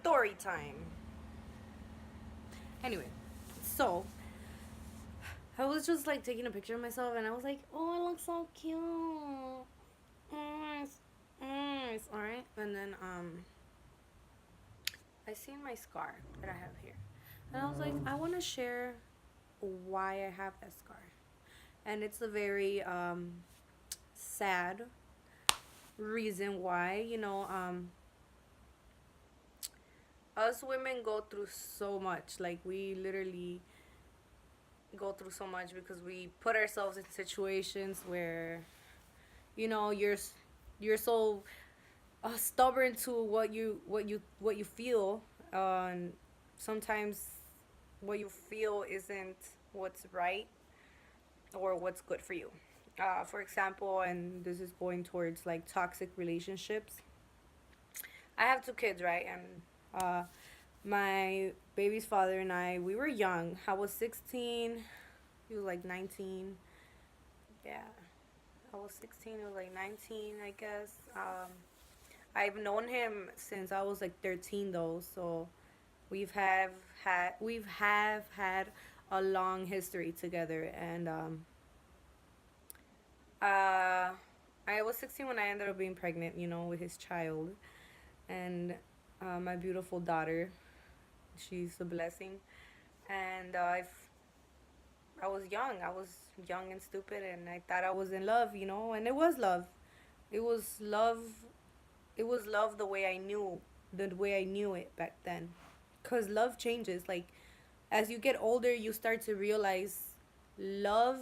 story time. Anyway, so I was just like taking a picture of myself, and I was like, "Oh, I look so cute. Nice, nice. All right." And then I seen my scar that I have here, and I was like, I want to share why I have that scar, and it's a very sad reason why. Us women go through so much. Like we literally go through so much because we put ourselves in situations where you're so stubborn to what you feel, and sometimes what you feel isn't what's right or what's good for you. For example, and this is going towards like toxic relationships. I have two kids, right? And my baby's father and I, we were young. I was 16. He was like 19. Yeah, I was 16. He was like 19, I guess. I've known him since I was like 13, though. So we've have had a long history together, and uh, I was 16 when I ended up being pregnant. With his child, and my beautiful daughter. She's a blessing, and I was young. I was young and stupid, and I thought I was in love. And it was love. It was love. It was love the way I knew it back then. Cause love changes. Like as you get older, you start to realize love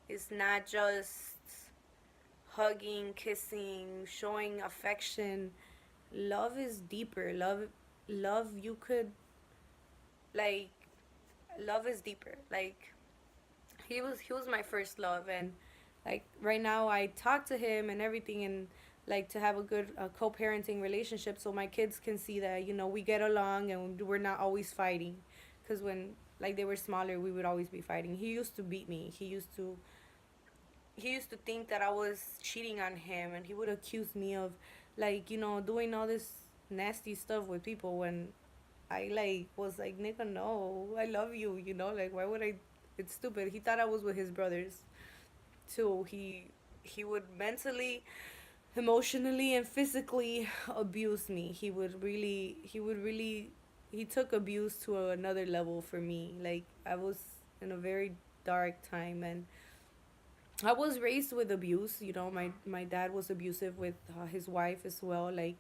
is not just hugging, kissing, showing affection. Love is deeper. Love you could like love is deeper. Like he was my first love, and like right now I talk to him and everything, and like to have a good co-parenting relationship so my kids can see that we get along and we're not always fighting, because when like they were smaller we would always be fighting. He used to beat me. He used to think that I was cheating on him, and he would accuse me of like doing all this nasty stuff with people when I like was like, nigga, no, I love you, like why would I? It's stupid. He thought I was with his brothers too. He would mentally, emotionally, and physically abuse me. He took abuse to another level for me. Like I was in a very dark time, and I was raised with abuse. My dad was abusive with his wife as well. Like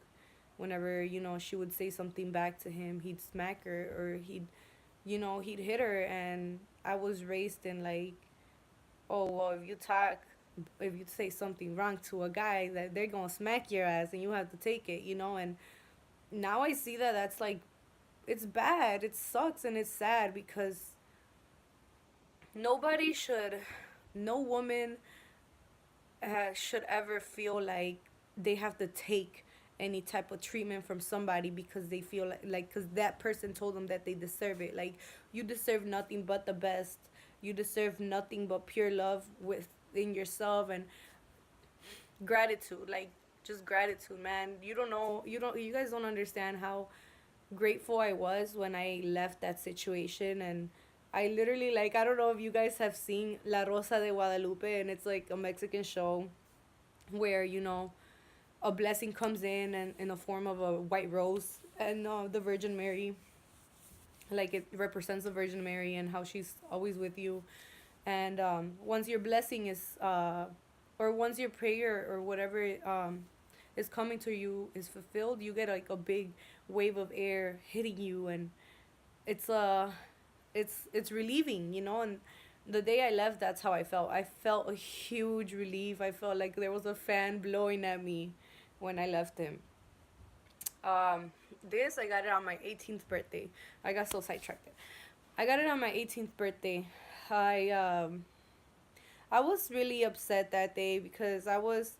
whenever she would say something back to him, he'd smack her, or he'd hit her. And I was raised in like, oh well, if you say something wrong to a guy, that they're gonna smack your ass and you have to take it. And now I see that that's like, it's bad, it sucks, and it's sad because nobody should no woman should ever feel like they have to take any type of treatment from somebody because they feel like because that person told them that they deserve it. Like you deserve nothing but the best. You deserve nothing but pure love within yourself, and gratitude. Like just gratitude, man. You guys don't understand how grateful I was when I left that situation. And I literally, like, I don't know if you guys have seen La Rosa de Guadalupe, and it's like a Mexican show where a blessing comes in the form of a white rose, and the Virgin Mary, like it represents the Virgin Mary and how she's always with you. And once your blessing is or once your prayer or whatever is coming to you is fulfilled, you get like a big wave of air hitting you, and it's it's relieving, and the day I left, that's how I felt. I felt a huge relief. I felt like there was a fan blowing at me when I left him. Um, this I got it on my 18th birthday. I got so sidetracked. I got it on my 18th birthday. I um I was really upset that day because I wanted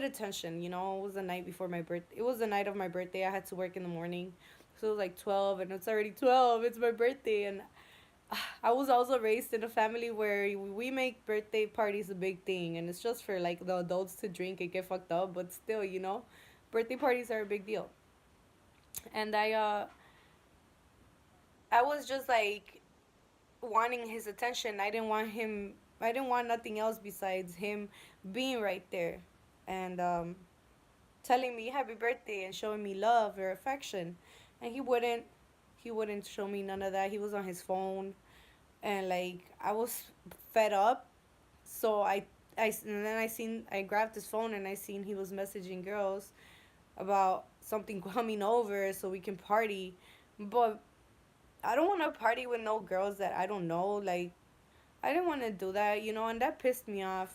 attention. It was the night before my birthday. It was the night of my birthday. I had to work in the morning. So it was like 12, and it's already 12. It's my birthday. And I was also raised in a family where we make birthday parties a big thing, and it's just for like the adults to drink and get fucked up, but still. Birthday parties are a big deal. And I was just like wanting his attention. I didn't want nothing else besides him being right there and telling me happy birthday and showing me love or affection. And he wouldn't show me none of that. He was on his phone, and like I was fed up. So and then I grabbed his phone and I seen he was messaging girls about something coming over so we can party. But I don't want to party with no girls that I don't know. Like, I didn't want to do that, you know, and that pissed me off.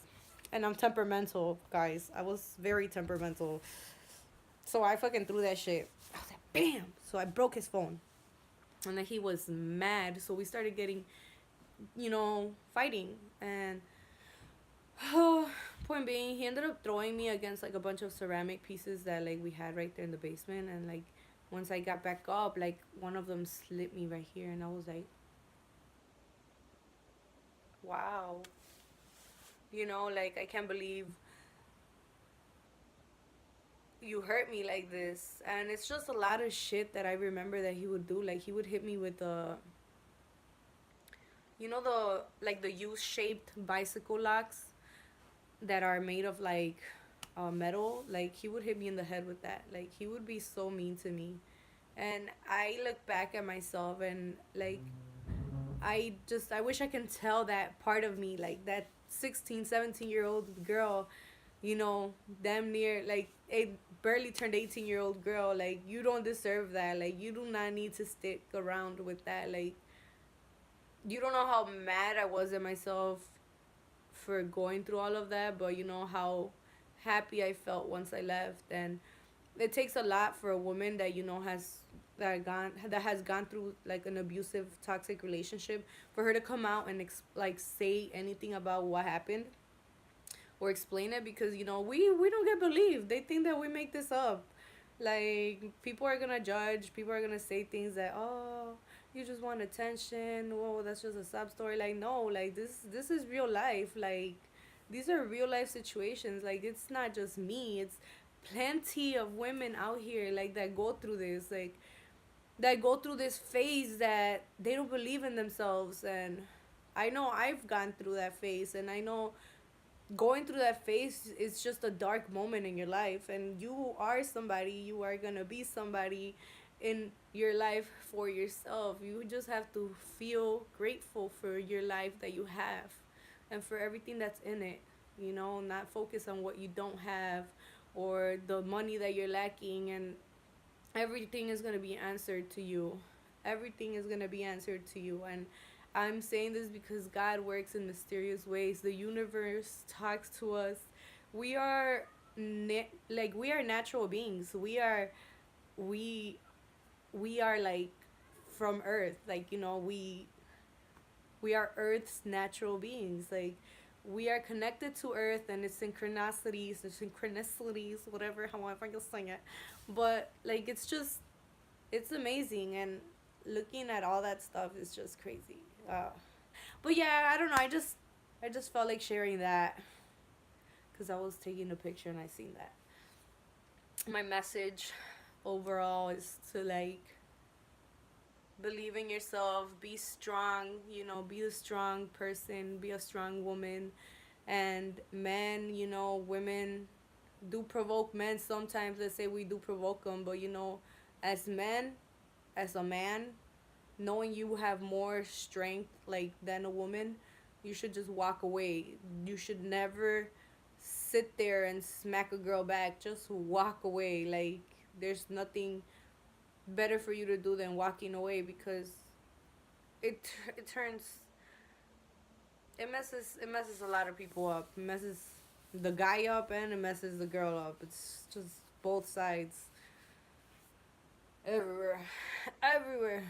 And I'm temperamental, guys. I was very temperamental. So I fucking threw that shit. I was like, bam! So I broke his phone. And then he was mad. So we started getting, fighting. And point being, he ended up throwing me against like a bunch of ceramic pieces that like we had right there in the basement. And like once I got back up, like one of them slipped me right here. And I was like, wow. Like I can't believe you hurt me like this. And it's just a lot of shit that I remember that he would do. Like he would hit me with the like the U-shaped bicycle locks that are made of like metal. Like he would hit me in the head with that. Like he would be so mean to me. And I look back at myself and like I wish I can tell that part of me, like that 16, 17-year old girl, damn near like a barely turned 18-year-old girl, like you don't deserve that. Like you do not need to stick around with that. Like you don't know how mad I was at myself for going through all of that, but you know how happy I felt once I left. And it takes a lot for a woman that that has gone through like an abusive toxic relationship for her to come out and like say anything about what happened or explain it, because we don't get believed. They think that we make this up. Like people are gonna judge, people are gonna say things that, oh, you just want attention, whoa, that's just a sub story. Like no, like this is real life. Like these are real life situations. Like it's not just me, it's plenty of women out here like that go through this, like that go through this phase that they don't believe in themselves. And I know I've gone through that phase, and I know going through that phase is just a dark moment in your life, and you are somebody, you are gonna be somebody in your life for yourself. You just have to feel grateful for your life that you have and for everything that's in it, not focus on what you don't have or the money that you're lacking. And everything is going to be answered to you. Everything is going to be answered to you. And I'm saying this because God works in mysterious ways. The universe talks to us. We are we are natural beings. We we are like from earth. Like, we are earth's natural beings. Like we are connected to earth and its synchronicities, whatever, however you sing it. But like it's amazing, and looking at all that stuff is just crazy. But yeah, I don't know. I just felt like sharing that because I was taking a picture and I seen that. My message overall is to like believe in yourself, be strong. Be a strong person, be a strong woman. And men, women do provoke men sometimes. Let's say we do provoke them, but as men, as a man, knowing you have more strength like than a woman, you should just walk away. You should never sit there and smack a girl back. Just walk away. Like there's nothing better for you to do than walking away, because it turns it messes a lot of people up. It messes the guy up and it messes the girl up. It's just both sides. Everywhere. Everywhere.